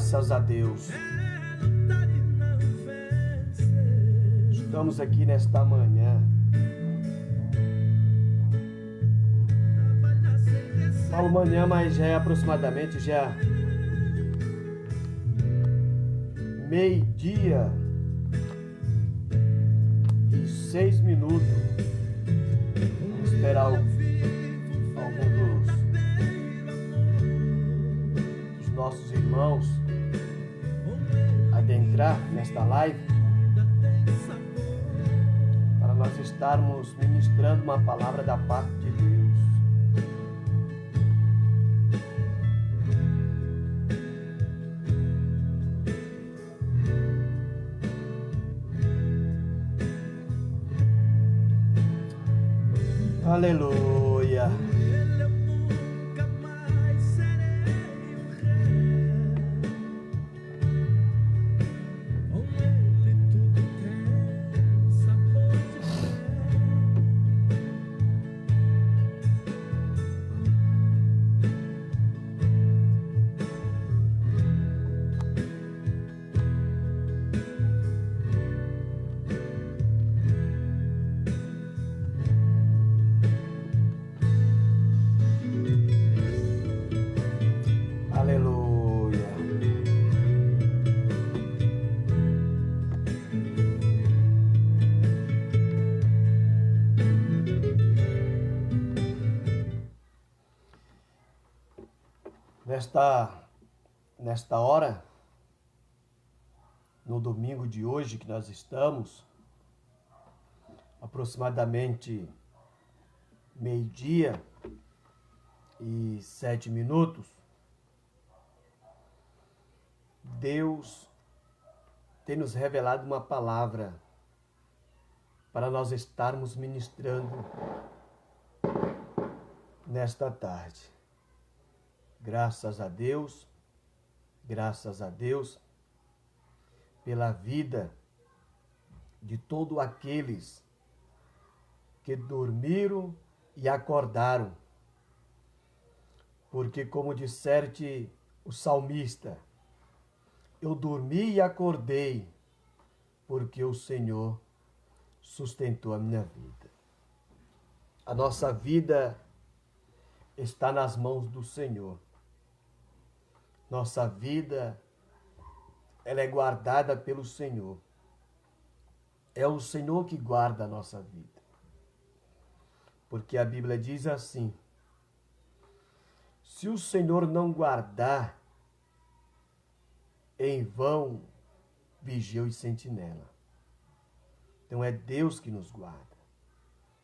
Graças a Deus. Estamos aqui nesta manhã. Falo manhã, mas já é aproximadamente meio-dia e 6 minutos. Vamos esperar algum dos nossos irmãos adentrar nesta live para nós estarmos ministrando uma palavra da parte de Deus. Aleluia. Nesta hora, no domingo de hoje que nós estamos, aproximadamente meio-dia e 7 minutos, Deus tem nos revelado uma palavra para nós estarmos ministrando nesta tarde. Graças a Deus pela vida de todos aqueles que dormiram e acordaram. Porque, como disserte o salmista, eu dormi e acordei, porque o Senhor sustentou a minha vida. A nossa vida está nas mãos do Senhor. Nossa vida, ela é guardada pelo Senhor. É o Senhor que guarda a nossa vida. Porque a Bíblia diz assim: se o Senhor não guardar, em vão vigia e sentinela. Então é Deus que nos guarda.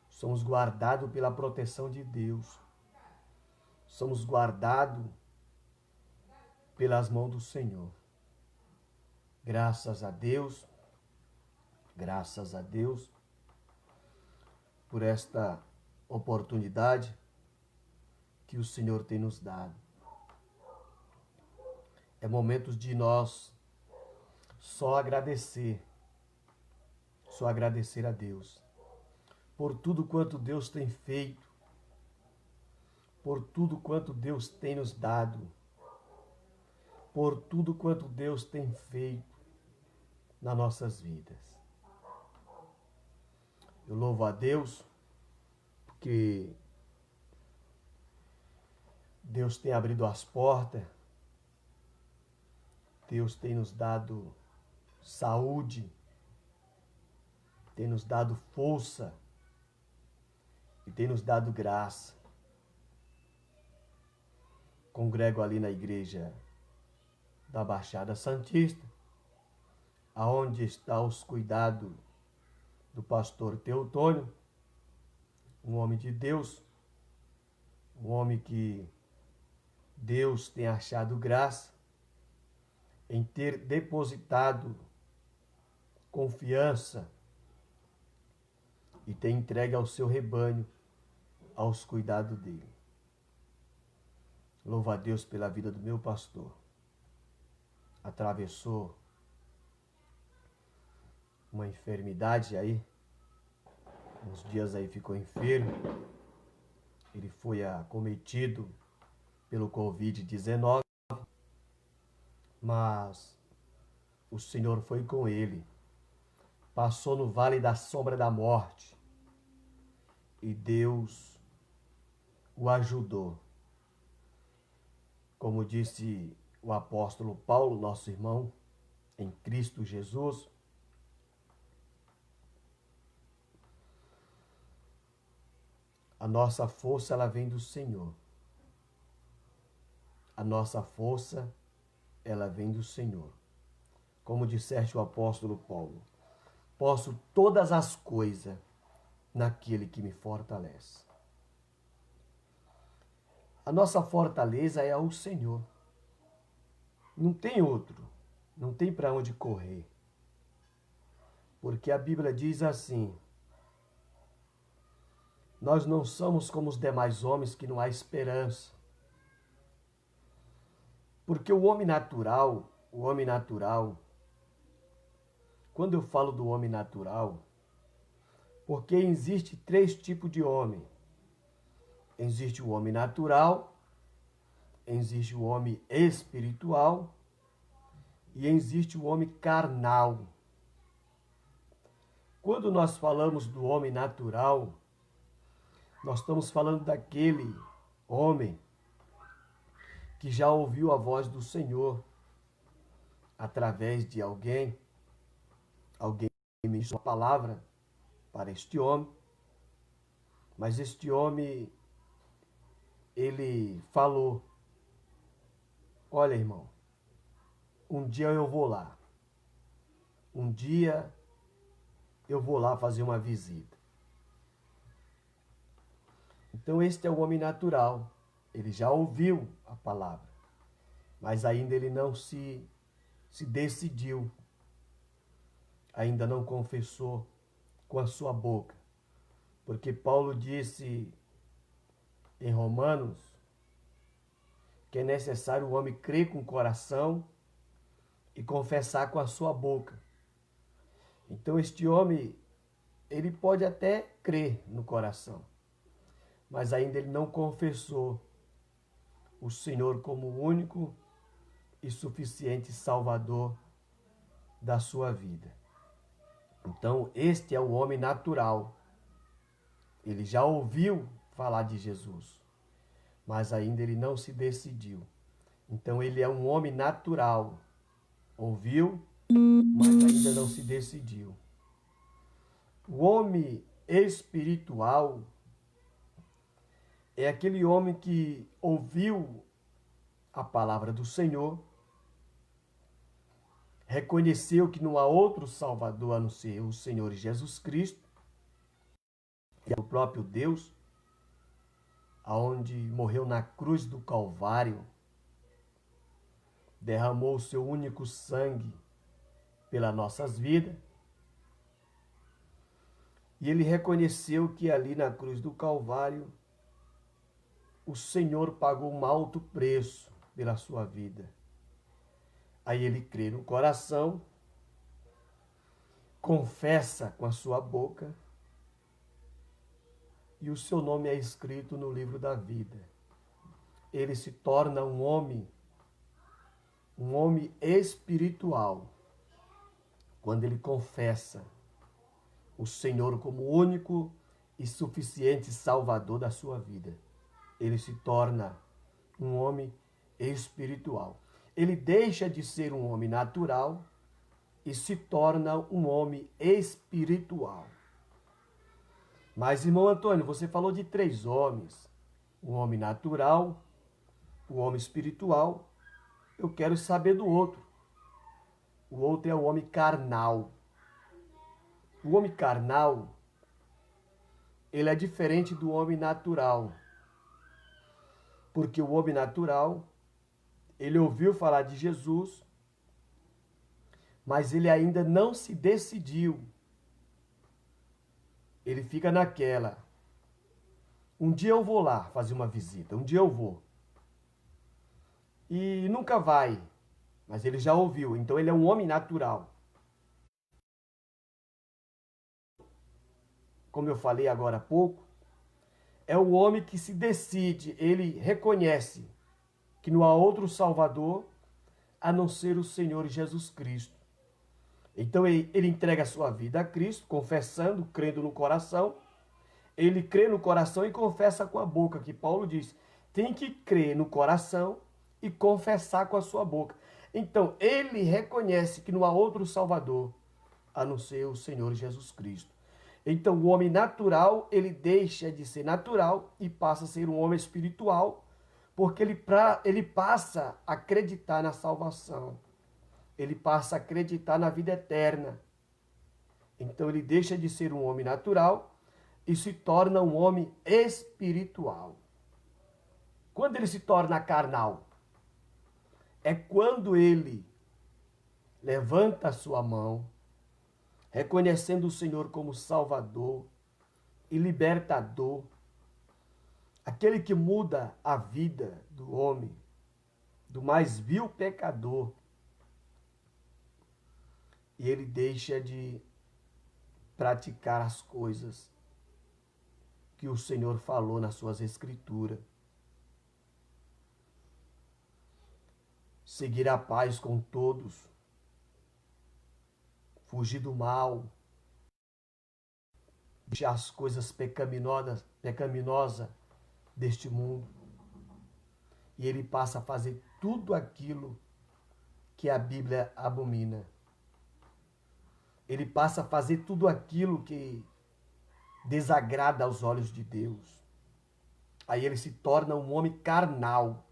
Somos guardados pela proteção de Deus. Somos guardados pelas mãos do Senhor. Graças a Deus por esta oportunidade que o Senhor tem nos dado. É momento de nós só agradecer a Deus por tudo quanto Deus tem feito, por tudo quanto Deus tem nos dado, por tudo quanto Deus tem feito nas nossas vidas. Eu louvo a Deus porque Deus tem abrido as portas, Deus tem nos dado saúde, tem nos dado força e tem nos dado graça. Congrego ali na igreja da Baixada Santista, aonde está os cuidados do pastor Teotônio, um homem de Deus, um homem que Deus tem achado graça em ter depositado confiança e tem entregue ao seu rebanho aos cuidados dele. Louvo a Deus pela vida do meu pastor. Atravessou uma enfermidade aí, uns dias aí ficou enfermo. Ele foi acometido pelo Covid-19, mas o Senhor foi com ele. Passou no vale da sombra da morte e Deus o ajudou. Como disse o apóstolo Paulo, nosso irmão, em Cristo Jesus, a nossa força, ela vem do Senhor. A nossa força, ela vem do Senhor. Como disseste o apóstolo Paulo, posso todas as coisas naquele que me fortalece. A nossa fortaleza é o Senhor. Não tem outro. Não tem para onde correr. Porque a Bíblia diz assim: nós não somos como os demais homens que não há esperança. Porque o homem natural, quando eu falo do homem natural, porque existe 3 tipos de homem. Existe o homem natural, existe o homem espiritual e existe o homem carnal. Quando nós falamos do homem natural, nós estamos falando daquele homem que já ouviu a voz do Senhor através de alguém me disse uma palavra para este homem, mas este homem, ele falou: olha, irmão, um dia eu vou lá. Um dia eu vou lá fazer uma visita. Então este é o homem natural. Ele já ouviu a palavra, mas ainda ele não se decidiu. Ainda não confessou com a sua boca. Porque Paulo disse em Romanos que é necessário o homem crer com o coração e confessar com a sua boca. Então este homem, ele pode até crer no coração, mas ainda ele não confessou o Senhor como o único e suficiente Salvador da sua vida. Então este é o homem natural. Ele já ouviu falar de Jesus, mas ainda ele não se decidiu. Então ele é um homem natural. Ouviu, mas ainda não se decidiu. O homem espiritual é aquele homem que ouviu a palavra do Senhor, reconheceu que não há outro Salvador a não ser o Senhor Jesus Cristo, que é o próprio Deus, aonde morreu na cruz do Calvário, derramou o seu único sangue pelas nossas vidas, e ele reconheceu que ali na cruz do Calvário o Senhor pagou um alto preço pela sua vida. Aí ele crê no coração, confessa com a sua boca, e o seu nome é escrito no livro da vida. Ele se torna um homem espiritual, quando ele confessa o Senhor como único e suficiente Salvador da sua vida. Ele se torna um homem espiritual. Ele deixa de ser um homem natural e se torna um homem espiritual. Mas, irmão Antônio, você falou de 3 homens. O homem natural, o homem espiritual. Eu quero saber do outro. O outro é o homem carnal. O homem carnal, ele é diferente do homem natural. Porque o homem natural, ele ouviu falar de Jesus, mas ele ainda não se decidiu. Ele fica naquela: um dia eu vou lá fazer uma visita, um dia eu vou. E nunca vai, mas ele já ouviu, então ele é um homem natural. Como eu falei agora há pouco, é o homem que se decide, ele reconhece que não há outro Salvador a não ser o Senhor Jesus Cristo. Então ele entrega a sua vida a Cristo, confessando, crendo no coração. Ele crê no coração e confessa com a boca, que Paulo diz, tem que crer no coração e confessar com a sua boca. Então, ele reconhece que não há outro Salvador, a não ser o Senhor Jesus Cristo. Então, o homem natural, ele deixa de ser natural e passa a ser um homem espiritual, porque ele passa a acreditar na salvação. Ele passa a acreditar na vida eterna. Então, ele deixa de ser um homem natural e se torna um homem espiritual. Quando ele se torna carnal? É quando ele levanta a sua mão, reconhecendo o Senhor como Salvador e libertador, aquele que muda a vida do homem, do mais vil pecador, e ele deixa de praticar as coisas que o Senhor falou nas suas escrituras. Seguir a paz com todos, fugir do mal, deixar as coisas pecaminosas deste mundo. E ele passa a fazer tudo aquilo que a Bíblia abomina. Ele passa a fazer tudo aquilo que desagrada aos olhos de Deus. Aí ele se torna um homem carnal.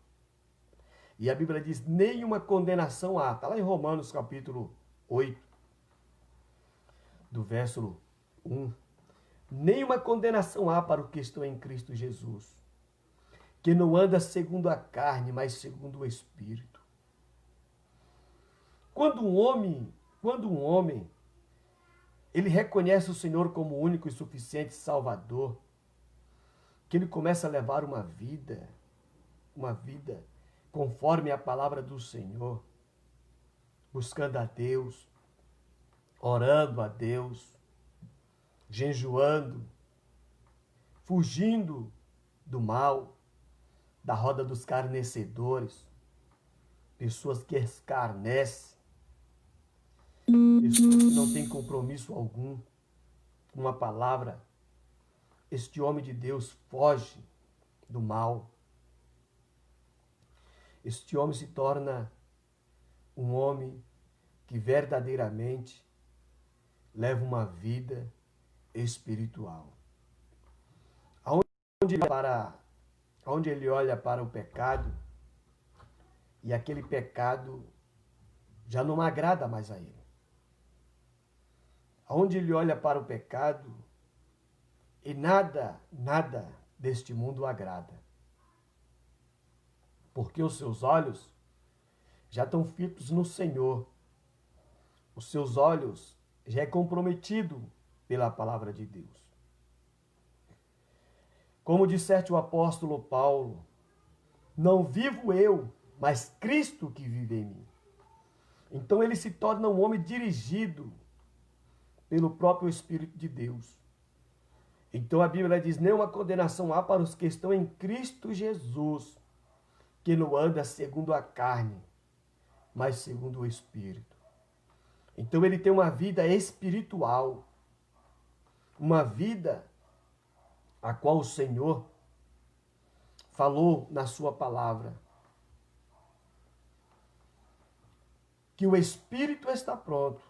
E a Bíblia diz, nenhuma condenação há. Está lá em Romanos capítulo 8, do verso 1. Nenhuma condenação há para o que estão em Cristo Jesus, que não anda segundo a carne, mas segundo o Espírito. Quando um homem, ele reconhece o Senhor como único e suficiente Salvador, que ele começa a levar uma vida conforme a palavra do Senhor, buscando a Deus, orando a Deus, jejuando, fugindo do mal, da roda dos escarnecedores, pessoas que escarnecem, pessoas que não têm compromisso algum com a palavra. Este homem de Deus foge do mal. Este homem se torna um homem que verdadeiramente leva uma vida espiritual. Onde ele olha para o pecado, e aquele pecado já não agrada mais a ele. Onde ele olha para o pecado, e nada deste mundo agrada. Porque os seus olhos já estão fitos no Senhor. Os seus olhos já é comprometido pela palavra de Deus. Como disseste o apóstolo Paulo, não vivo eu, mas Cristo que vive em mim. Então ele se torna um homem dirigido pelo próprio Espírito de Deus. Então a Bíblia diz, nenhuma condenação há para os que estão em Cristo Jesus, que não anda segundo a carne, mas segundo o Espírito. Então ele tem uma vida espiritual, uma vida a qual o Senhor falou na sua palavra, que o Espírito está pronto.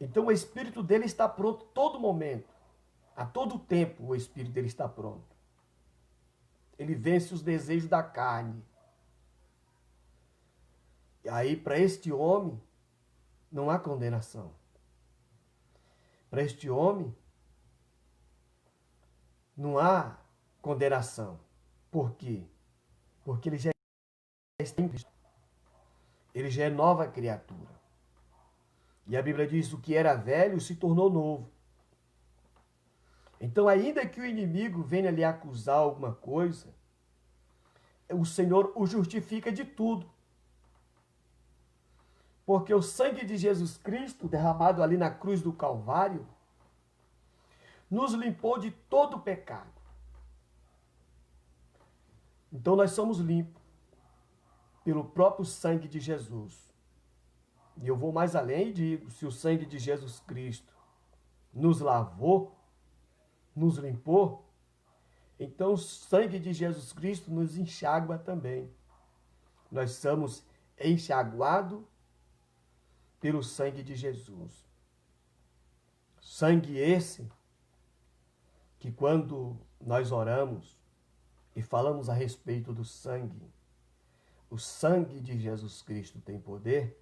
Então o Espírito dele está pronto todo momento, a todo tempo o Espírito dele está pronto. Ele vence os desejos da carne. E aí, para este homem, não há condenação. Para este homem, não há condenação. Por quê? Porque ele já está em Cristo. Ele já é nova criatura. E a Bíblia diz, o que era velho se tornou novo. Então, ainda que o inimigo venha lhe acusar alguma coisa, o Senhor o justifica de tudo. Porque o sangue de Jesus Cristo, derramado ali na cruz do Calvário, nos limpou de todo pecado. Então nós somos limpos. pelo próprio sangue de Jesus. E eu vou mais além e digo, se o sangue de Jesus Cristo nos lavou, nos limpou, então o sangue de Jesus Cristo nos enxágua também. Nós somos enxaguados pelo sangue de Jesus. Sangue esse que quando nós oramos e falamos a respeito do sangue, o sangue de Jesus Cristo tem poder,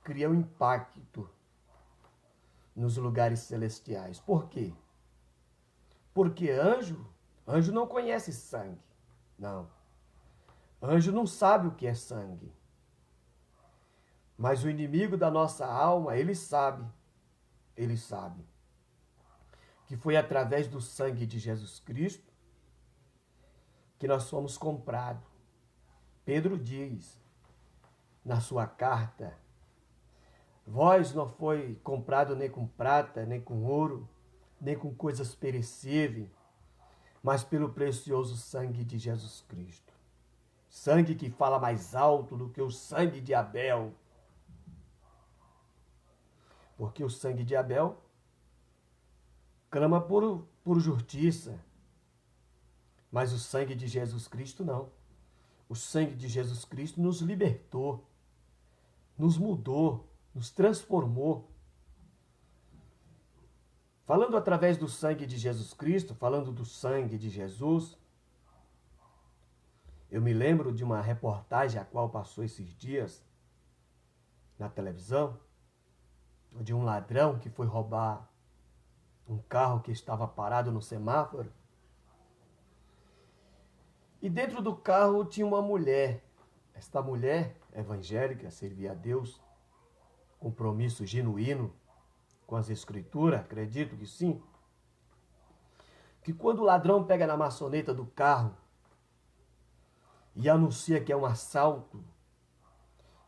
cria um impacto nos lugares celestiais. Por quê? Porque anjo não conhece sangue. Não. Anjo não sabe o que é sangue. Mas o inimigo da nossa alma, ele sabe. Ele sabe. Que foi através do sangue de Jesus Cristo que nós fomos comprados. Pedro diz na sua carta: vós não foi comprado nem com prata, nem com ouro, nem com coisas perecíveis, mas pelo precioso sangue de Jesus Cristo. Sangue que fala mais alto do que o sangue de Abel. Porque o sangue de Abel clama por justiça, mas o sangue de Jesus Cristo não. O sangue de Jesus Cristo nos libertou, nos mudou, nos transformou. Falando através do sangue de Jesus Cristo, falando do sangue de Jesus, eu me lembro de uma reportagem a qual passou esses dias na televisão, de um ladrão que foi roubar um carro que estava parado no semáforo. E dentro do carro tinha uma mulher. Esta mulher evangélica, servia a Deus, compromisso genuíno com as escrituras, acredito que sim. Que quando o ladrão pega na maçaneta do carro e anuncia que é um assalto,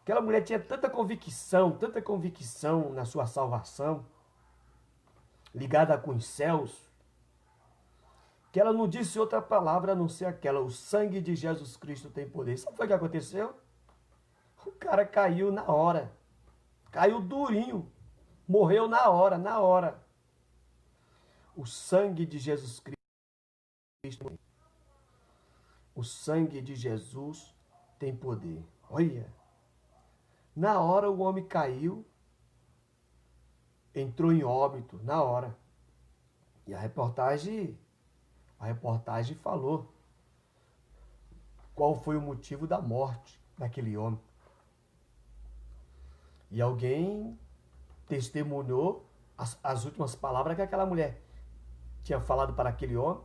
aquela mulher tinha tanta convicção na sua salvação, ligada com os céus, que ela não disse outra palavra a não ser aquela: o sangue de Jesus Cristo tem poder. Sabe o que aconteceu? O cara caiu na hora. Caiu durinho. Morreu na hora, na hora. O sangue de Jesus Cristo. O sangue de Jesus tem poder. Olha. Na hora o homem caiu, entrou em óbito, na hora. E a reportagem falou qual foi o motivo da morte daquele homem. E alguém testemunhou as últimas palavras que aquela mulher tinha falado para aquele homem.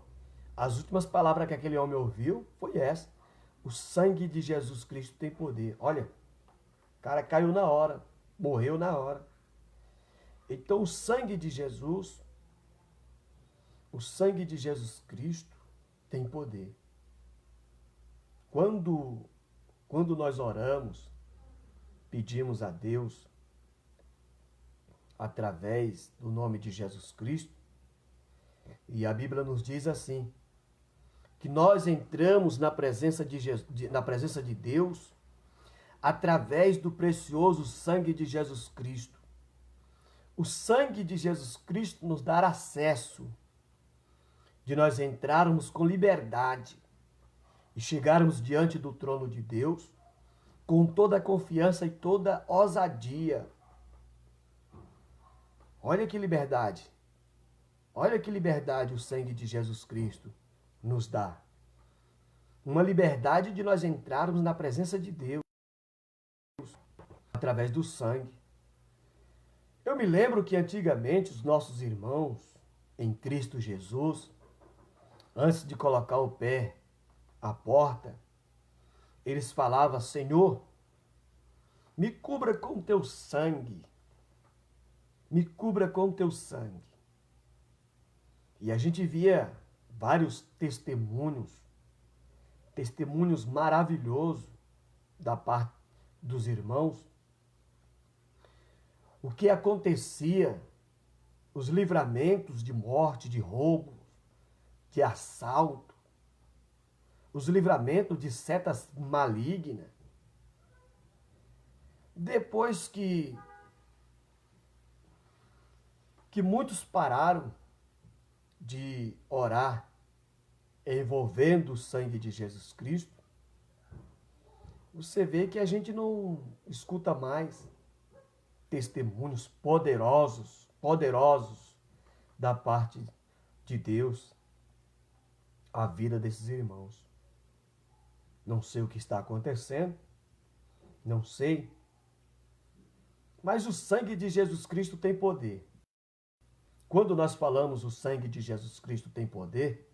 As últimas palavras que aquele homem ouviu foi essa: o sangue de Jesus Cristo tem poder. Olha, o cara caiu na hora, morreu na hora. Então o sangue de Jesus Cristo tem poder. Quando nós oramos, pedimos a Deus, através do nome de Jesus Cristo, e a Bíblia nos diz assim, que nós entramos na presença de Deus através do precioso sangue de Jesus Cristo. O sangue de Jesus Cristo nos dá acesso de nós entrarmos com liberdade e chegarmos diante do trono de Deus com toda a confiança e toda a ousadia. Olha que liberdade. Olha que liberdade o sangue de Jesus Cristo nos dá. Uma liberdade de nós entrarmos na presença de Deus através do sangue. Eu me lembro que antigamente os nossos irmãos em Cristo Jesus, antes de colocar o pé à porta, eles falavam: Senhor, me cubra com teu sangue. Me cubra com teu sangue. E a gente via vários testemunhos maravilhosos da parte dos irmãos. O que acontecia, os livramentos de morte, de roubo, de assalto, os livramentos de setas malignas. Depois que muitos pararam de orar envolvendo o sangue de Jesus Cristo, você vê que a gente não escuta mais testemunhos poderosos da parte de Deus à vida desses irmãos. Não sei o que está acontecendo, não sei, mas o sangue de Jesus Cristo tem poder. Quando nós falamos o sangue de Jesus Cristo tem poder,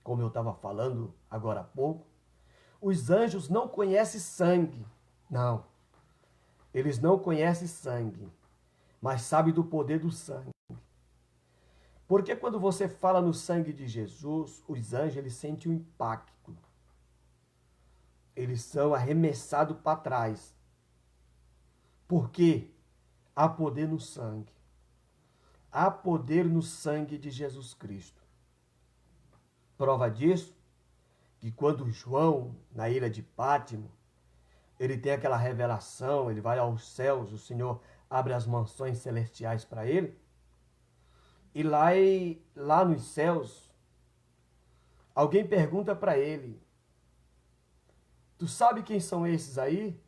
como eu estava falando agora há pouco, os anjos não conhecem sangue. Não. Eles não conhecem sangue, mas sabem do poder do sangue. Porque quando você fala no sangue de Jesus, os anjos eles sentem um impacto. Eles são arremessados para trás. Porque há poder no sangue. Há poder no sangue de Jesus Cristo. Prova disso, que quando João, na ilha de Pátimo, ele tem aquela revelação, ele vai aos céus, o Senhor abre as mansões celestiais para ele, e lá nos céus, alguém pergunta para ele, tu sabe quem são esses aí?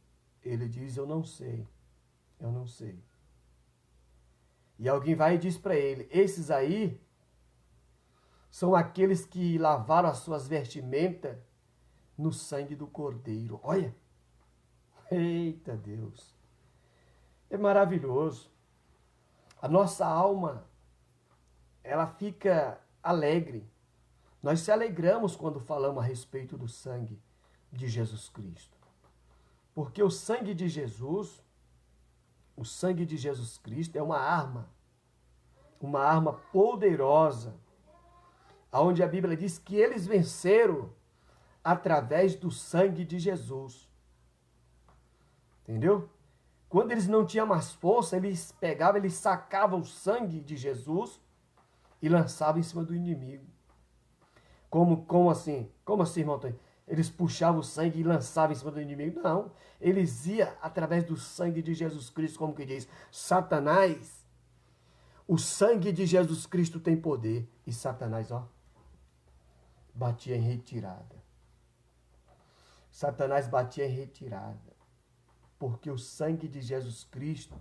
Ele diz, eu não sei. E alguém vai e diz para ele, esses aí são aqueles que lavaram as suas vestimentas no sangue do Cordeiro. Olha! Eita Deus! É maravilhoso. A nossa alma, ela fica alegre. Nós se alegramos quando falamos a respeito do sangue de Jesus Cristo. Porque o sangue de Jesus Cristo é uma arma poderosa, onde a Bíblia diz que eles venceram através do sangue de Jesus. Entendeu? Quando eles não tinham mais força, eles sacavam o sangue de Jesus e lançavam em cima do inimigo. Como assim? Como assim, irmão Antônio? Eles puxavam o sangue e lançavam em cima do inimigo? Não. Eles iam através do sangue de Jesus Cristo, como que diz? Satanás, o sangue de Jesus Cristo tem poder. E Satanás, ó, batia em retirada. Satanás batia em retirada. Porque o sangue de Jesus Cristo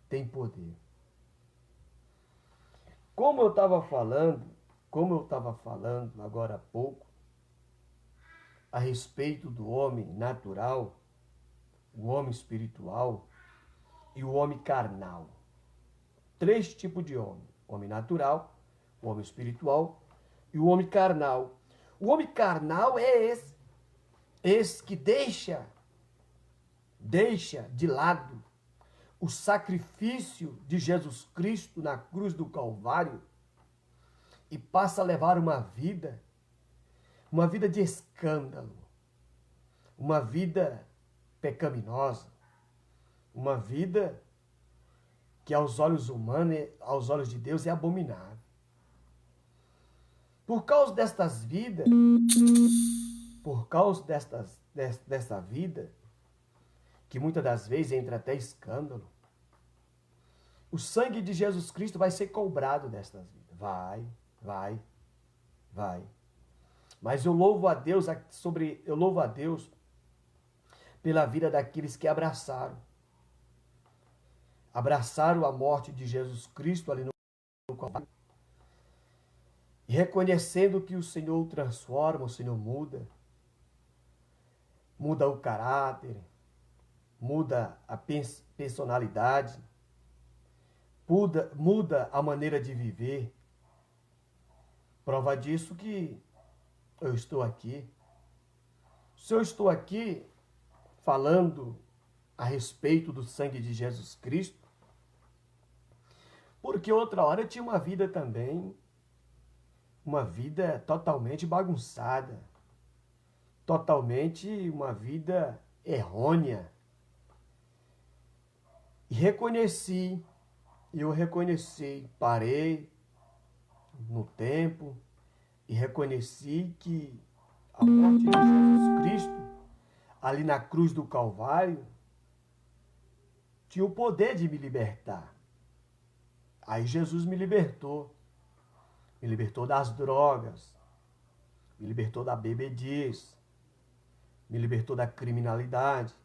tem poder. Como eu estava falando agora há pouco, a respeito do homem natural, o homem espiritual e o homem carnal. 3 tipos de homem. O homem natural, o homem espiritual e o homem carnal. O homem carnal é esse que deixa de lado o sacrifício de Jesus Cristo na cruz do Calvário e passa a levar uma vida de escândalo, uma vida pecaminosa, uma vida que aos olhos humanos, aos olhos de Deus é abominável. Por causa destas vidas, dessa vida, que muitas das vezes entra até escândalo, o sangue de Jesus Cristo vai ser cobrado destas vidas. Vai. Mas eu louvo a Deus pela vida daqueles que abraçaram a morte de Jesus Cristo ali no Calvário. E reconhecendo que o Senhor o transforma, o Senhor muda o caráter, muda a personalidade, muda a maneira de viver. Prova disso que eu estou aqui. Se eu estou aqui falando a respeito do sangue de Jesus Cristo, porque outra hora eu tinha uma vida também, uma vida totalmente bagunçada, totalmente uma vida errônea. E eu reconheci, parei no tempo e reconheci que A morte de Jesus Cristo, ali na cruz do Calvário, tinha o poder de me libertar. Aí Jesus me libertou. Me libertou das drogas, me libertou da bebedice, me libertou da criminalidade,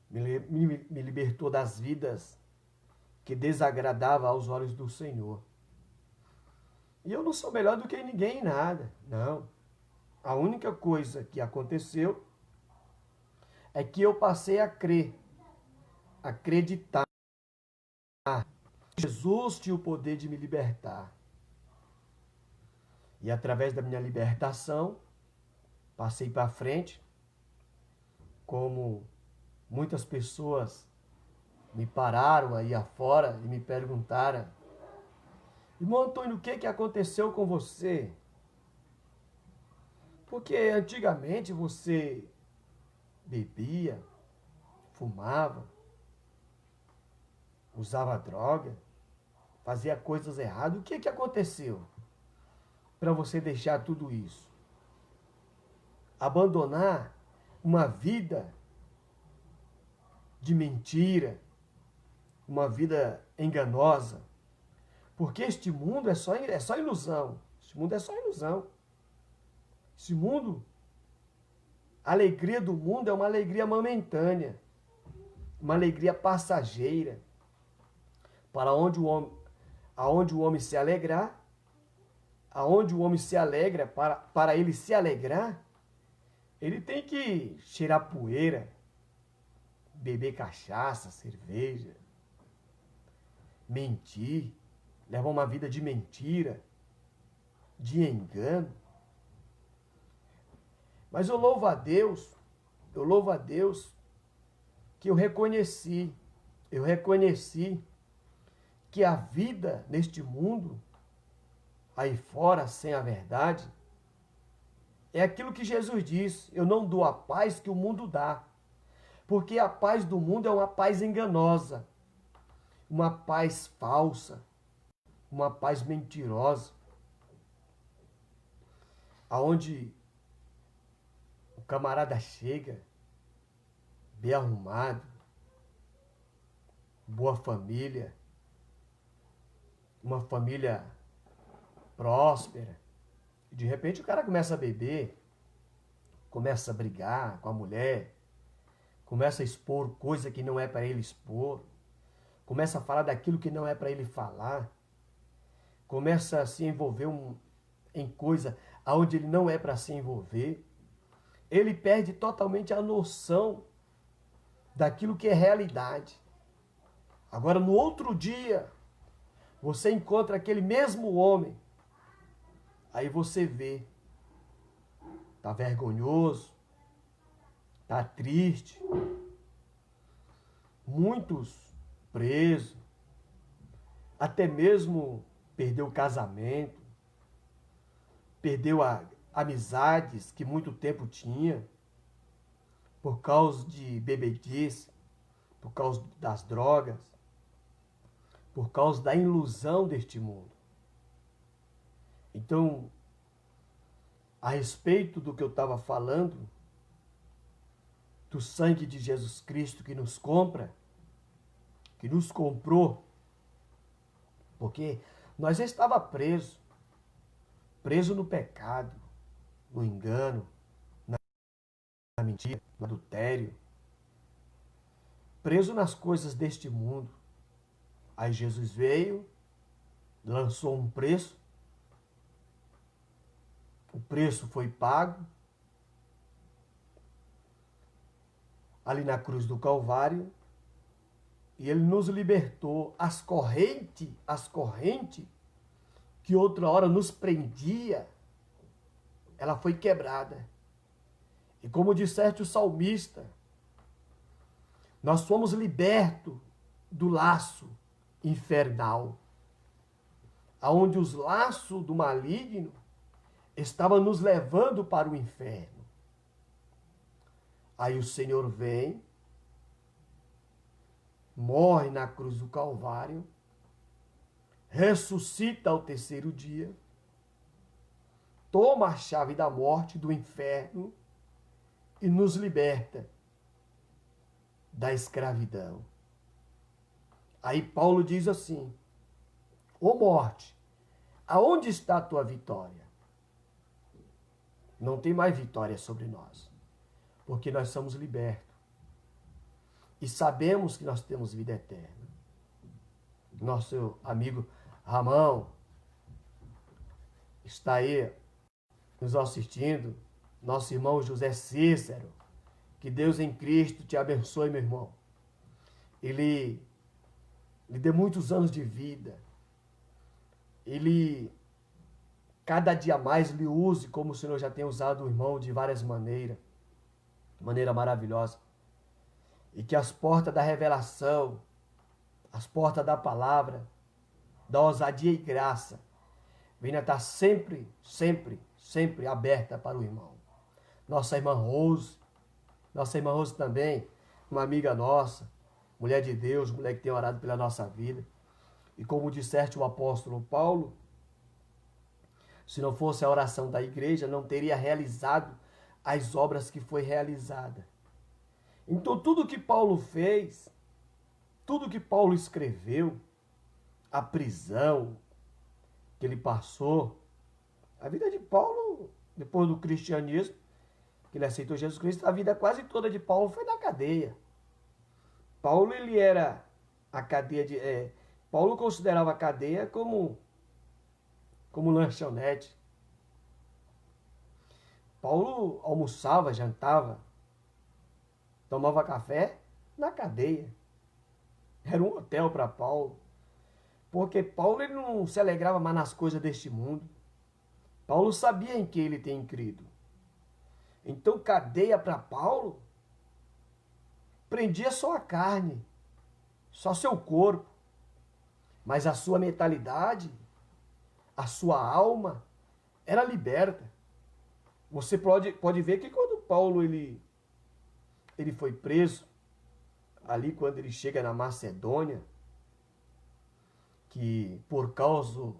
me libertou das vidas que desagradavam aos olhos do Senhor. E eu não sou melhor do que ninguém em nada, não. A única coisa que aconteceu é que eu passei a crer, a acreditar. Jesus tinha o poder de me libertar. E através da minha libertação, passei para frente, como muitas pessoas me pararam aí afora e me perguntaram: irmão Antônio, o que aconteceu com você? Porque antigamente você bebia, fumava, usava droga, fazia coisas erradas. O que aconteceu para você deixar tudo isso? Abandonar uma vida de mentira, uma vida enganosa. Porque este mundo é só ilusão. Este mundo é só ilusão. Esse mundo, a alegria do mundo é uma alegria momentânea, uma alegria passageira, para onde o homem, aonde o homem se alegrar, aonde o homem se alegra, para ele se alegrar, ele tem que cheirar poeira, beber cachaça, cerveja, mentir, levar uma vida de mentira, de engano. Mas eu louvo a Deus que eu reconheci que a vida neste mundo, aí fora, sem a verdade, é aquilo que Jesus disse: eu não dou a paz que o mundo dá. Porque a paz do mundo é uma paz enganosa, uma paz falsa, uma paz mentirosa, aonde o camarada chega bem arrumado, boa família, uma família próspera, e de repente o cara começa a beber, começa a brigar com a mulher, começa a expor coisa que não é para ele expor, começa a falar daquilo que não é para ele falar, começa a se envolver em coisa aonde ele não é para se envolver. Ele perde totalmente a noção daquilo que é realidade. Agora, no outro dia, você encontra aquele mesmo homem, aí você vê, tá vergonhoso, tá triste, muitos presos, até mesmo perdeu o casamento, perdeu amizades que muito tempo tinha, por causa de bebedice, por causa das drogas, por causa da ilusão deste mundo. Então, a respeito do que eu estava falando, do sangue de Jesus Cristo que nos compra, que nos comprou, porque nós já estava preso no pecado, no engano, na mentira, no adultério, preso nas coisas deste mundo. Aí Jesus veio, lançou um preço, o preço foi pago, ali na cruz do Calvário, e ele nos libertou. As correntes que outra hora nos prendia, ela foi quebrada. E como disseste o salmista, nós fomos libertos do laço infernal, aonde os laços do maligno estavam nos levando para o inferno. Aí o Senhor vem, morre na cruz do Calvário, ressuscita ao terceiro dia, toma a chave da morte, do inferno, e nos liberta da escravidão. Aí Paulo diz assim: ô morte, aonde está a tua vitória? Não tem mais vitória sobre nós, porque nós somos libertos. E sabemos que nós temos vida eterna. Nosso amigo Ramão está aí nos assistindo. Nosso irmão José Cícero. Que Deus em Cristo te abençoe, meu irmão. Ele lhe dê muitos anos de vida. Ele, cada dia mais, lhe use como o Senhor já tem usado o irmão de várias maneiras. De maneira maravilhosa. E que as portas da revelação, as portas da palavra, da ousadia e graça, venha estar sempre, sempre, sempre aberta para o irmão. Nossa irmã Rose também, uma amiga nossa, mulher de Deus, mulher que tem orado pela nossa vida. E como disseste o apóstolo Paulo, se não fosse a oração da igreja, não teria realizado as obras que foi realizada. Então tudo que Paulo fez, tudo que Paulo escreveu, a prisão que ele passou, a vida de Paulo, depois do cristianismo, que ele aceitou Jesus Cristo, a vida quase toda de Paulo foi na cadeia. Paulo, ele era a cadeia de... Paulo considerava a cadeia como lanchonete. Paulo almoçava, jantava, tomava café na cadeia. Era um hotel para Paulo. Porque Paulo, ele não se alegrava mais nas coisas deste mundo. Paulo sabia em que ele tem crido. Então, cadeia para Paulo prendia só a carne, só seu corpo. Mas a sua mentalidade, a sua alma era liberta. Você pode ver que quando Paulo ele foi preso, ali quando ele chega na Macedônia, que por causa,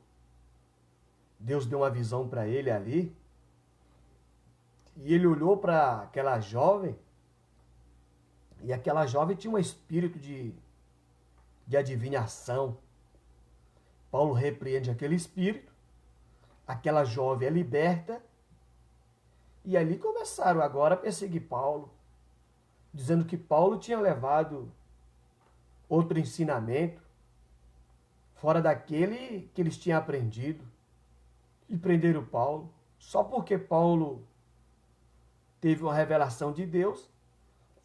Deus deu uma visão para ele ali, e ele olhou para aquela jovem, e aquela jovem tinha um espírito de adivinhação. Paulo repreende aquele espírito, aquela jovem é liberta, e ali começaram agora a perseguir Paulo, dizendo que Paulo tinha levado outro ensinamento, fora daquele que eles tinham aprendido, e prenderam Paulo, só porque Paulo teve uma revelação de Deus,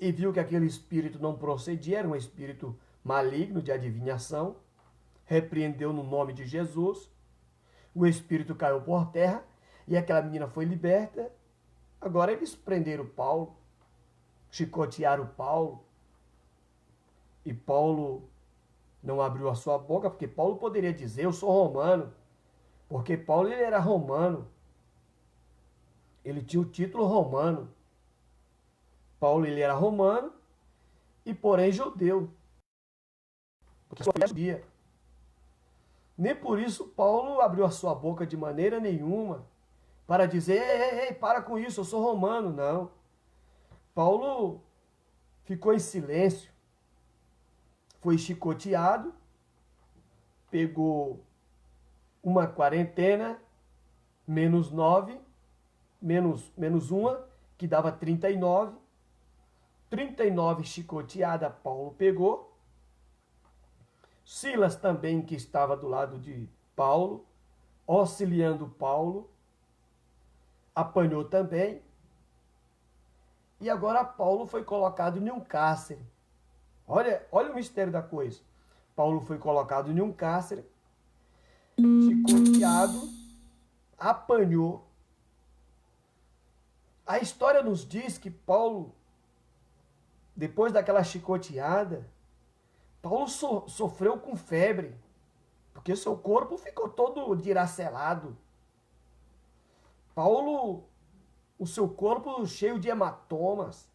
e viu que aquele espírito não procedia, era um espírito maligno de adivinhação, repreendeu no nome de Jesus, o espírito caiu por terra, e aquela menina foi liberta. Agora eles prenderam Paulo, chicotearam Paulo, e Paulo não abriu a sua boca, porque Paulo poderia dizer, eu sou romano, porque Paulo ele era romano, ele tinha o título romano. Paulo ele era romano, e porém judeu, porque sua filha judia. Nem por isso Paulo abriu a sua boca de maneira nenhuma, para dizer, ei, para com isso, eu sou romano, não. Paulo ficou em silêncio, foi chicoteado, pegou uma quarentena, menos 9, menos uma, que dava 39. 39 chicoteadas Paulo pegou. Silas também, que estava do lado de Paulo, auxiliando Paulo, apanhou também. E agora Paulo foi colocado em um cárcere. Olha o mistério da coisa. Paulo foi colocado em um cárcere, chicoteado, apanhou. A história nos diz que Paulo, depois daquela chicoteada, Paulo sofreu com febre, porque seu corpo ficou todo dilacerado. Paulo, o seu corpo cheio de hematomas,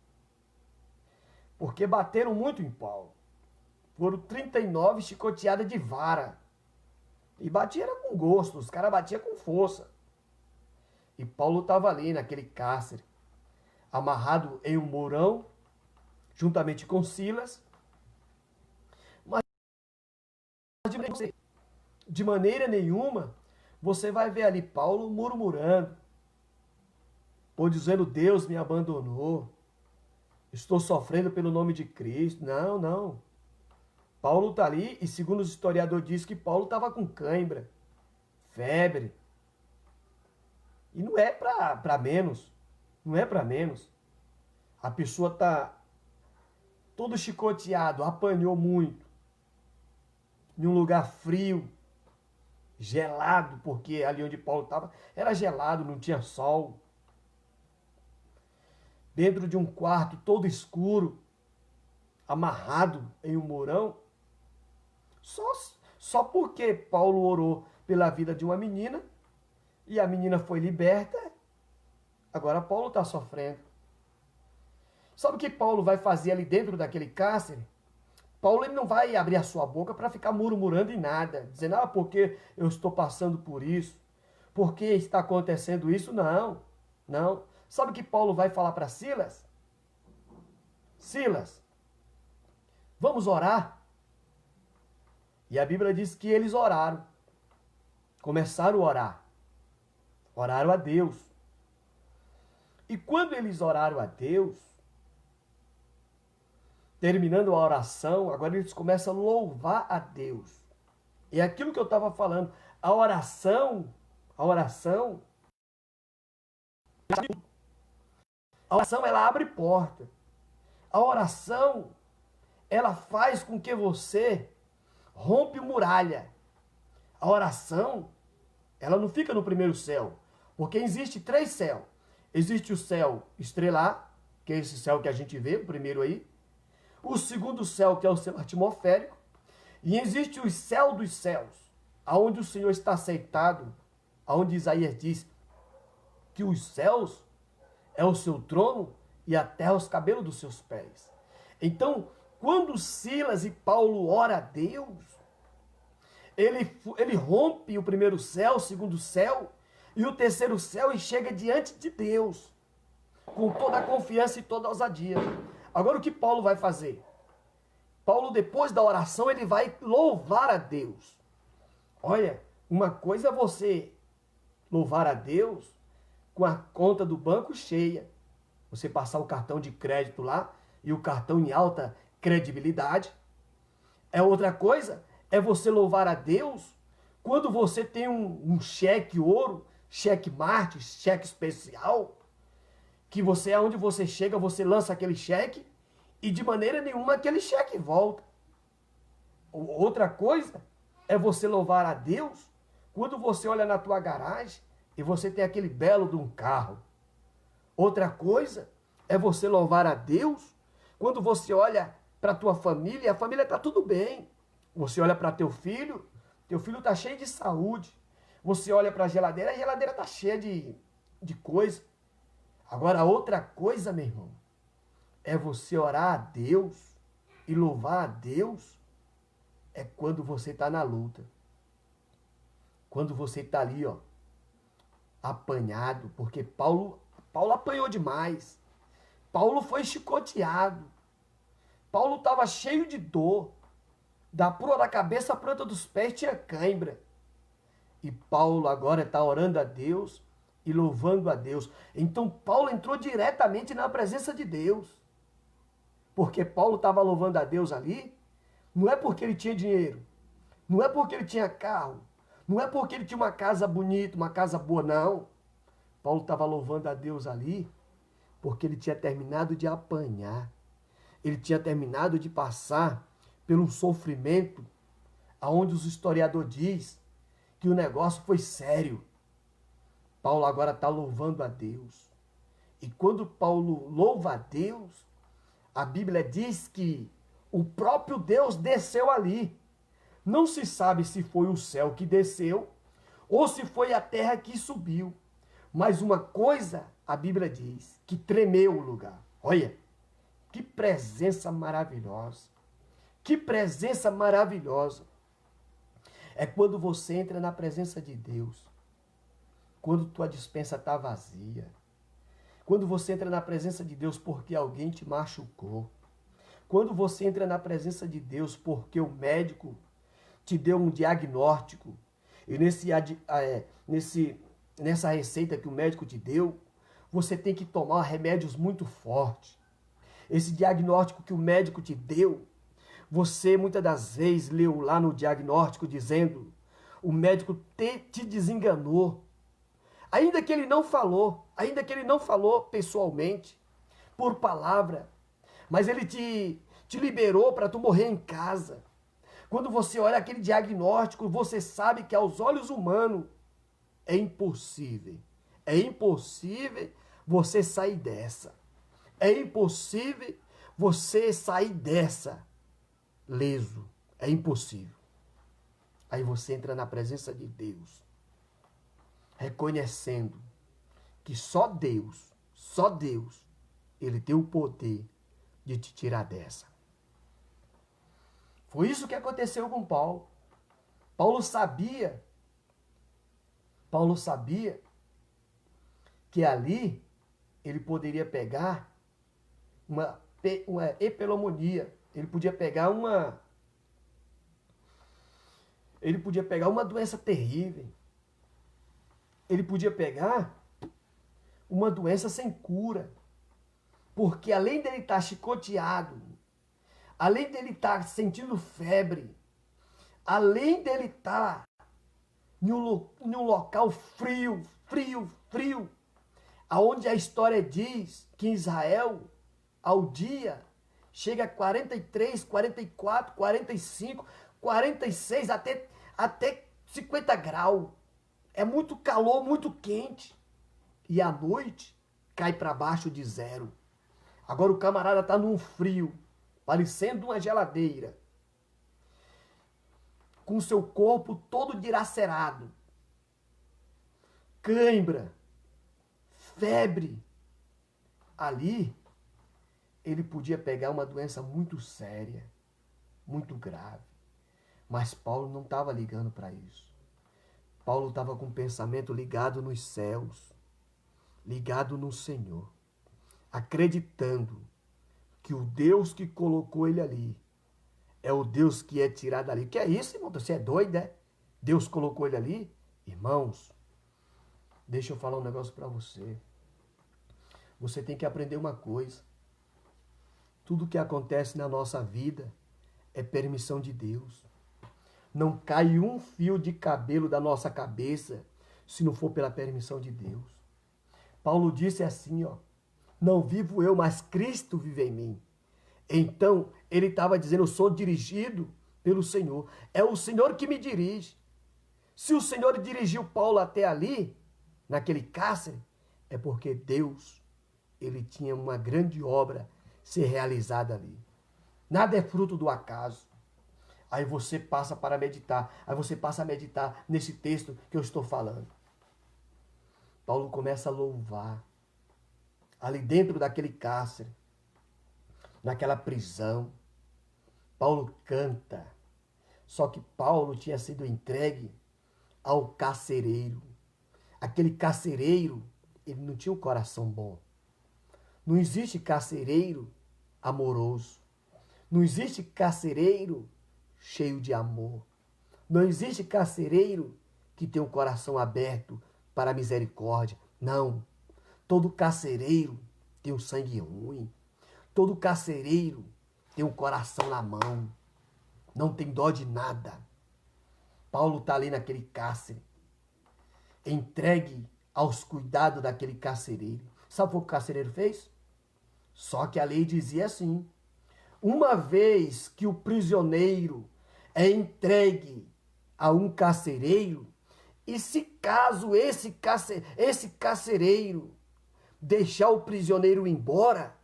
porque bateram muito em Paulo. Foram 39 chicoteadas de vara. E batia com gosto, os caras batiam com força. E Paulo estava ali naquele cárcere, amarrado em um mourão, juntamente com Silas. Mas de maneira nenhuma você vai ver ali Paulo murmurando, ou dizendo: Deus me abandonou, estou sofrendo pelo nome de Cristo. Não, não. Paulo está ali, e segundo os historiadores diz que Paulo estava com cãibra, febre. E não é para menos. Não é para menos. A pessoa está todo chicoteado, apanhou muito, em um lugar frio, gelado, porque ali onde Paulo estava era gelado, não tinha sol. Dentro de um quarto todo escuro, amarrado em um mourão. Só porque Paulo orou pela vida de uma menina e a menina foi liberta, agora Paulo está sofrendo. Sabe o que Paulo vai fazer ali dentro daquele cárcere? Paulo ele não vai abrir a sua boca para ficar murmurando em nada, dizendo: ah, porque eu estou passando por isso, porque está acontecendo isso. Não, não. Sabe o que Paulo vai falar para Silas? Silas, vamos orar? E a Bíblia diz que eles oraram. Começaram a orar. Oraram a Deus. E quando eles oraram a Deus, terminando a oração, agora eles começam a louvar a Deus. E é aquilo que eu estava falando. A oração, ela abre porta. A oração, ela faz com que você rompe muralha. A oração, ela não fica no primeiro céu, porque existe 3 céus. Existe o céu estrelar, que é esse céu que a gente vê, o primeiro aí. O segundo céu, que é o céu atmosférico. E existe o céu dos céus, aonde o Senhor está sentado, aonde Isaías diz que os céus é o seu trono e a terra os cabelos dos seus pés. Então, quando Silas e Paulo oram a Deus, ele rompe o primeiro céu, o segundo céu e o terceiro céu e chega diante de Deus com toda a confiança e toda a ousadia. Agora o que Paulo vai fazer? Paulo, depois da oração, ele vai louvar a Deus. Olha, uma coisa é você louvar a Deus com a conta do banco cheia. Você passar o cartão de crédito lá e o cartão em alta credibilidade. É outra coisa é você louvar a Deus quando você tem um cheque ouro, cheque Marte, cheque especial, que você, aonde você chega, você lança aquele cheque e de maneira nenhuma aquele cheque volta. Outra coisa é você louvar a Deus quando você olha na tua garagem e você tem aquele belo de um carro. Outra coisa é você louvar a Deus quando você olha para a tua família e a família está tudo bem. Você olha para teu filho está cheio de saúde. Você olha para a geladeira está cheia de coisa. Agora, outra coisa, meu irmão, é você orar a Deus e louvar a Deus é quando você está na luta. Quando você está ali, ó, apanhado, porque Paulo apanhou demais. Paulo foi chicoteado. Paulo estava cheio de dor. Da proa da cabeça à planta dos pés tinha cãibra. E Paulo agora está orando a Deus e louvando a Deus. Então Paulo entrou diretamente na presença de Deus. Porque Paulo estava louvando a Deus ali, não é porque ele tinha dinheiro, não é porque ele tinha carro, não é porque ele tinha uma casa bonita, uma casa boa, não. Paulo estava louvando a Deus ali porque ele tinha terminado de apanhar. Ele tinha terminado de passar pelo sofrimento, aonde os historiadores dizem que o negócio foi sério. Paulo agora está louvando a Deus. E quando Paulo louva a Deus, a Bíblia diz que o próprio Deus desceu ali. Não se sabe se foi o céu que desceu ou se foi a terra que subiu. Mas uma coisa a Bíblia diz, que tremeu o lugar. Olha, que presença maravilhosa. Que presença maravilhosa. É quando você entra na presença de Deus. quando tua despensa está vazia, quando você entra na presença de Deus porque alguém te machucou, quando você entra na presença de Deus porque o médico te deu um diagnóstico e nessa receita que o médico te deu, você tem que tomar remédios muito fortes. Esse diagnóstico que o médico te deu, você muitas das vezes leu lá no diagnóstico dizendo, o médico te desenganou. Ainda que ele não falou pessoalmente, por palavra, mas ele te liberou para tu morrer em casa. Quando você olha aquele diagnóstico, você sabe que aos olhos humanos é impossível. É impossível você sair dessa. É impossível você sair dessa leso. É impossível. Aí você entra na presença de Deus, reconhecendo que só Deus, Ele tem o poder de te tirar dessa. Foi isso que aconteceu com Paulo. Paulo sabia que ali ele poderia pegar uma epelemonia. Ele podia pegar uma doença terrível. Ele podia pegar uma doença sem cura. Porque além dele estar chicoteado, além dele estar sentindo febre, além dele estar em um local frio, aonde a história diz que em Israel, ao dia, chega a 43, 44, 45, 46, até 50 graus. É muito calor, muito quente. E à noite, cai para baixo de 0. Agora o camarada está num frio, parecendo uma geladeira, com seu corpo todo dilacerado, cãibra, febre. Ali, ele podia pegar uma doença muito séria, muito grave. Mas Paulo não estava ligando para isso. Paulo estava com o pensamento ligado nos céus, ligado no Senhor, acreditando que o Deus que colocou ele ali é o Deus que é tirado dali. Que é isso, irmão? Você é doido, é? Deus colocou ele ali? Irmãos, deixa eu falar um negócio para você. Você tem que aprender uma coisa. Tudo que acontece na nossa vida é permissão de Deus. Não cai um fio de cabelo da nossa cabeça se não for pela permissão de Deus. Paulo disse assim, ó, não vivo eu, mas Cristo vive em mim. Então, ele estava dizendo, eu sou dirigido pelo Senhor. É o Senhor que me dirige. Se o Senhor dirigiu Paulo até ali, naquele cárcere, é porque Deus, ele tinha uma grande obra ser realizada ali. Nada é fruto do acaso. Aí você passa para meditar. Aí você passa a meditar nesse texto que eu estou falando. Paulo começa a louvar. Ali dentro daquele cárcere, naquela prisão, Paulo canta. Só que Paulo tinha sido entregue ao carcereiro. Aquele carcereiro, ele não tinha um coração bom. Não existe carcereiro amoroso. Não existe carcereiro cheio de amor. Não existe carcereiro que tem um coração aberto para a misericórdia. Não. Todo carcereiro tem um sangue ruim. Todo carcereiro tem um coração na mão. Não tem dó de nada. Paulo está ali naquele cárcere, entregue aos cuidados daquele carcereiro. Sabe o que o carcereiro fez? Só que a lei dizia assim, uma vez que o prisioneiro é entregue a um carcereiro, e se caso esse carcereiro deixar o prisioneiro ir embora,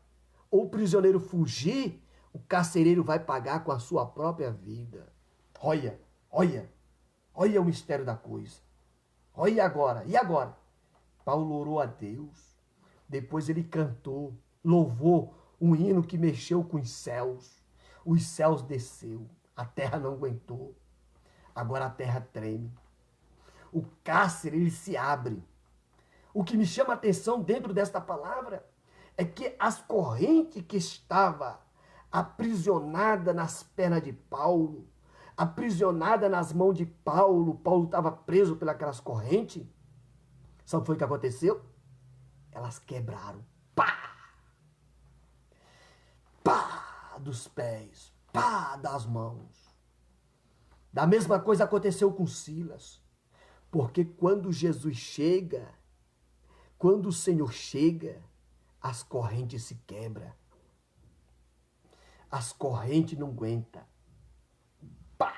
ou o prisioneiro fugir, o carcereiro vai pagar com a sua própria vida. Olha o mistério da coisa. Olha agora, e agora? Paulo orou a Deus, depois ele cantou, louvou um hino que mexeu com os céus desceu, a terra não aguentou, agora a terra treme. O cárcere, ele se abre, O que me chama a atenção dentro desta palavra é que as correntes que estavam aprisionadas nas pernas de Paulo, aprisionada nas mãos de Paulo, Paulo estava preso pelas correntes. Sabe o que foi que aconteceu? Elas quebraram. Pá! Pá! Dos pés. Pá! Das mãos. Da mesma coisa aconteceu com Silas. Porque quando Jesus chega, quando o Senhor chega, as correntes se quebram. As correntes não aguentam. Pá!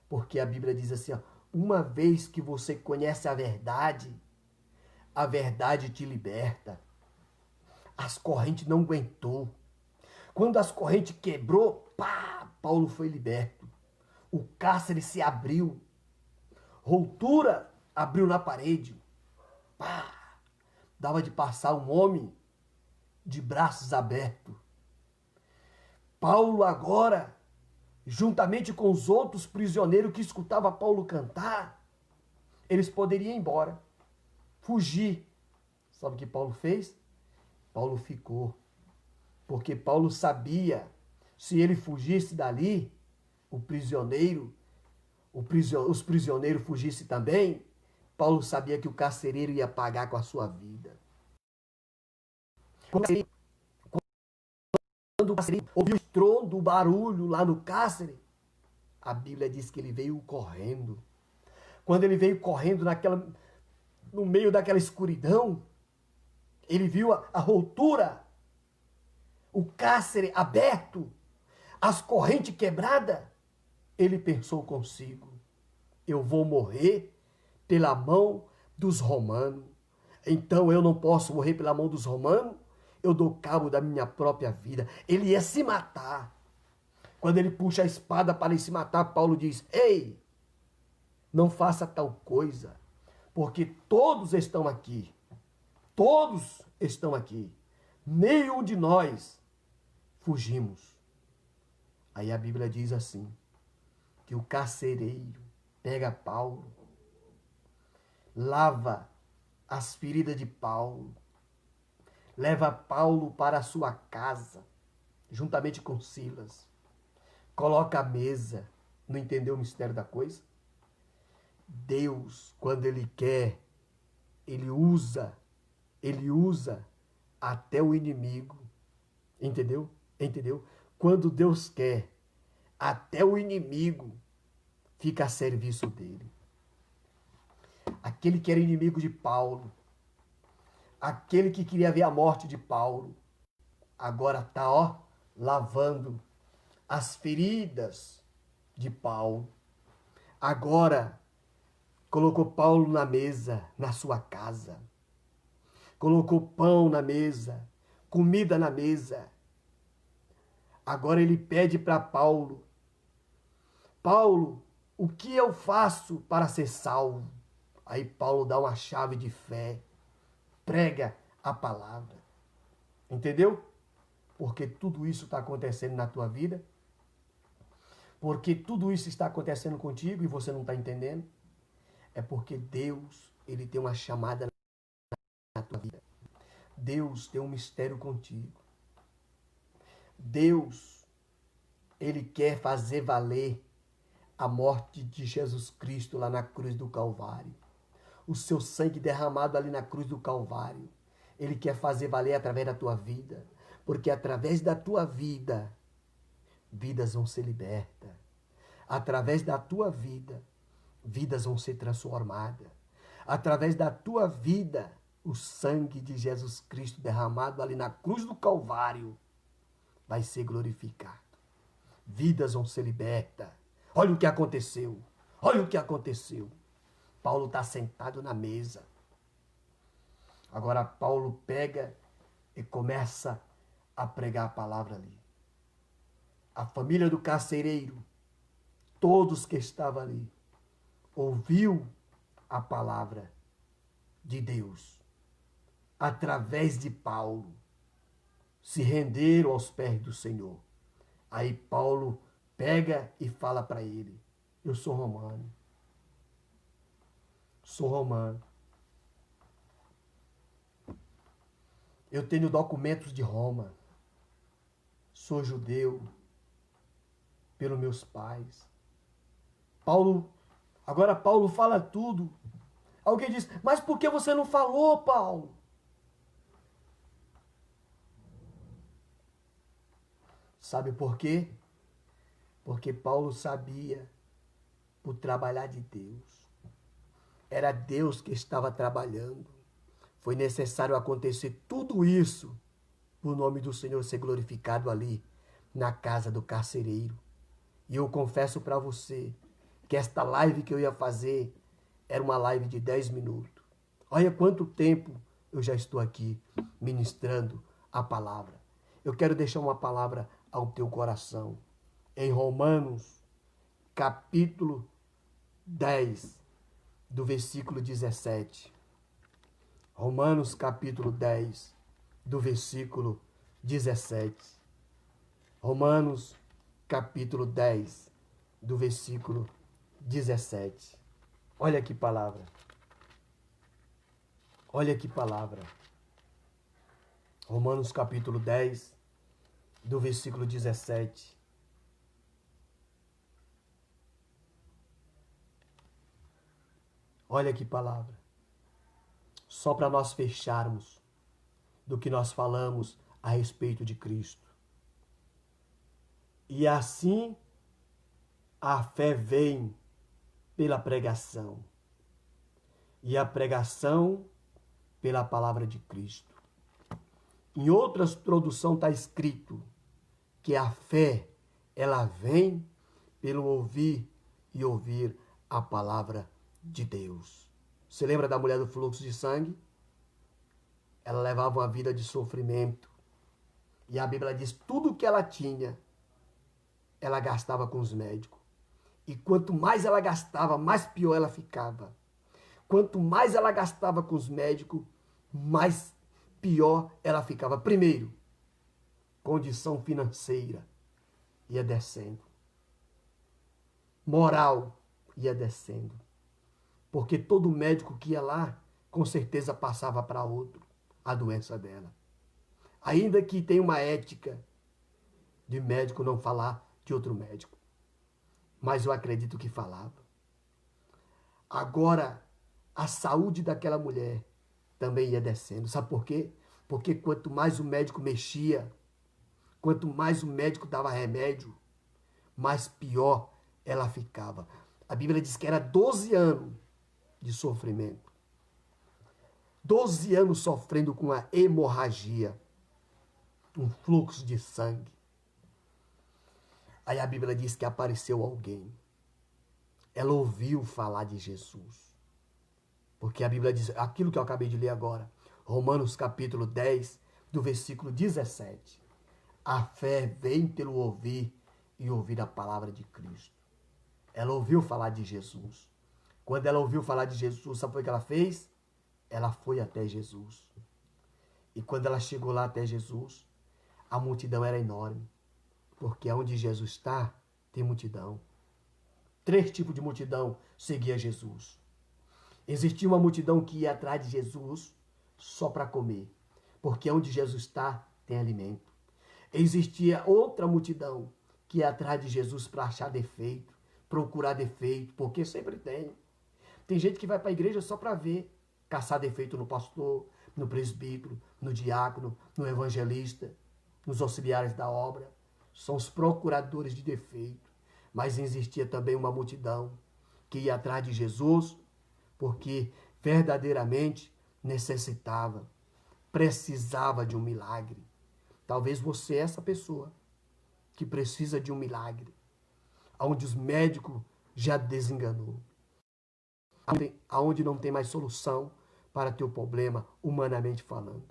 Porque a Bíblia diz assim, ó, uma vez que você conhece a verdade te liberta. As correntes não aguentou. Quando as correntes quebrou, pá, Paulo foi liberto. O cárcere se abriu. Ruptura abriu na parede. Pá, dava de passar um homem de braços abertos. Paulo agora, juntamente com os outros prisioneiros que escutavam Paulo cantar, eles poderiam ir embora, fugir. Sabe o que Paulo fez? Paulo ficou. Porque Paulo sabia, se ele fugisse dali, os prisioneiros fugissem também, Paulo sabia que o carcereiro ia pagar com a sua vida. Quando o carcereiro ouviu o estrondo, o barulho lá no cárcere, a Bíblia diz que ele veio correndo. Quando ele veio correndo no meio daquela escuridão, ele viu a ruptura, o cárcere aberto, as correntes quebradas. Ele pensou consigo, eu vou morrer pela mão dos romanos. Então eu não posso morrer pela mão dos romanos, eu dou cabo da minha própria vida. Ele ia se matar. Quando ele puxa a espada para se matar, Paulo diz, ei, não faça tal coisa, porque todos estão aqui. Todos estão aqui. Nenhum de nós fugimos. Aí a Bíblia diz assim, que o carcereiro pega Paulo, lava as feridas de Paulo, leva Paulo para a sua casa, juntamente com Silas, coloca a mesa. Não entendeu o mistério da coisa? Deus, quando Ele quer, Ele usa até o inimigo. Entendeu? Entendeu? Quando Deus quer, até o inimigo fica a serviço dele. Aquele que era inimigo de Paulo, aquele que queria ver a morte de Paulo, agora está, ó, lavando as feridas de Paulo. Agora colocou Paulo na mesa, na sua casa. Colocou pão na mesa, comida na mesa. Agora ele pede para Paulo, Paulo, o que eu faço para ser salvo? Aí Paulo dá uma chave de fé, prega a palavra. Entendeu? Porque tudo isso está acontecendo na tua vida. Porque tudo isso está acontecendo contigo e você não está entendendo. É porque Deus, Ele tem uma chamada na tua vida. Deus tem um mistério contigo. Deus, Ele quer fazer valer a morte de Jesus Cristo lá na cruz do Calvário. O seu sangue derramado ali na cruz do Calvário. Ele quer fazer valer através da tua vida. Porque através da tua vida, vidas vão ser libertas. Através da tua vida, vidas vão ser transformadas. Através da tua vida, o sangue de Jesus Cristo derramado ali na cruz do Calvário vai ser glorificado. Vidas vão ser libertas. Olha o que aconteceu. Olha o que aconteceu. Paulo está sentado na mesa. Agora Paulo pega e começa a pregar a palavra ali. A família do carcereiro, todos que estavam ali, ouviu a palavra de Deus. Através de Paulo, se renderam aos pés do Senhor. Aí Paulo pega e fala para ele, eu sou romano. Sou romano. Eu tenho documentos de Roma. Sou judeu pelos meus pais. Agora Paulo fala tudo. Alguém diz, mas por que você não falou, Paulo? Sabe por quê? Porque Paulo sabia o trabalhar de Deus. Era Deus que estava trabalhando. Foi necessário acontecer tudo isso para o nome do Senhor ser glorificado ali, na casa do carcereiro. E eu confesso para você que esta live que eu ia fazer era uma live de 10 minutos. Olha quanto tempo eu já estou aqui ministrando a palavra. Eu quero deixar uma palavra ao teu coração. Em Romanos, capítulo 10, do versículo 17. Romanos, capítulo 10, do versículo 17. Romanos, capítulo 10, do versículo 17. Olha que palavra. Olha que palavra. Romanos, capítulo 10, do versículo 17. Olha que palavra. Só para nós fecharmos do que nós falamos a respeito de Cristo. E assim a fé vem pela pregação. E a pregação pela palavra de Cristo. Em outras traduções está escrito que a fé, ela vem pelo ouvir e ouvir a palavra de Deus. Você lembra da mulher do fluxo de sangue? Ela levava uma vida de sofrimento. E a Bíblia diz, tudo que ela tinha, ela gastava com os médicos. E quanto mais ela gastava, mais pior ela ficava. Quanto mais ela gastava com os médicos, mais pior ela ficava. Primeiro, condição financeira ia descendo. Moral ia descendo. Porque todo médico que ia lá, com certeza passava para outro a doença dela. Ainda que tenha uma ética de médico não falar de outro médico. Mas eu acredito que falava. Agora, a saúde daquela mulher também ia descendo. Sabe por quê? Porque quanto mais o médico mexia, quanto mais o médico dava remédio, mais pior ela ficava. A Bíblia diz que era 12 anos de sofrimento. 12 anos sofrendo com a hemorragia, um fluxo de sangue. Aí a Bíblia diz que apareceu alguém. Ela ouviu falar de Jesus. Porque a Bíblia diz, aquilo que eu acabei de ler agora, Romanos capítulo 10, do versículo 17. A fé vem pelo ouvir e ouvir a palavra de Cristo. Ela ouviu falar de Jesus. Quando ela ouviu falar de Jesus, sabe o que ela fez? Ela foi até Jesus. E quando ela chegou lá até Jesus, a multidão era enorme. Porque onde Jesus está, tem multidão. 3 tipos de multidão seguia Jesus. Existia uma multidão que ia atrás de Jesus só para comer. Porque onde Jesus está, tem alimento. Existia outra multidão que ia atrás de Jesus para achar defeito, procurar defeito, porque sempre tem. Tem gente que vai para a igreja só para ver, caçar defeito no pastor, no presbítero, no diácono, no evangelista, nos auxiliares da obra. São os procuradores de defeito. Mas existia também uma multidão que ia atrás de Jesus porque verdadeiramente necessitava, precisava de um milagre. Talvez você é essa pessoa que precisa de um milagre, onde os médicos já desenganou, aonde não tem mais solução para teu problema, humanamente falando.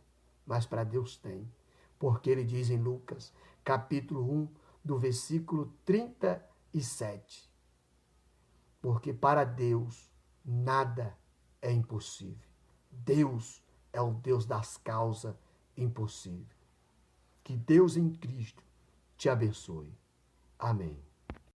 Mas para Deus tem. Porque ele diz em Lucas, capítulo 1, do versículo 37. Porque para Deus nada é impossível. Deus é o Deus das causas impossíveis. Que Deus em Cristo te abençoe. Amém.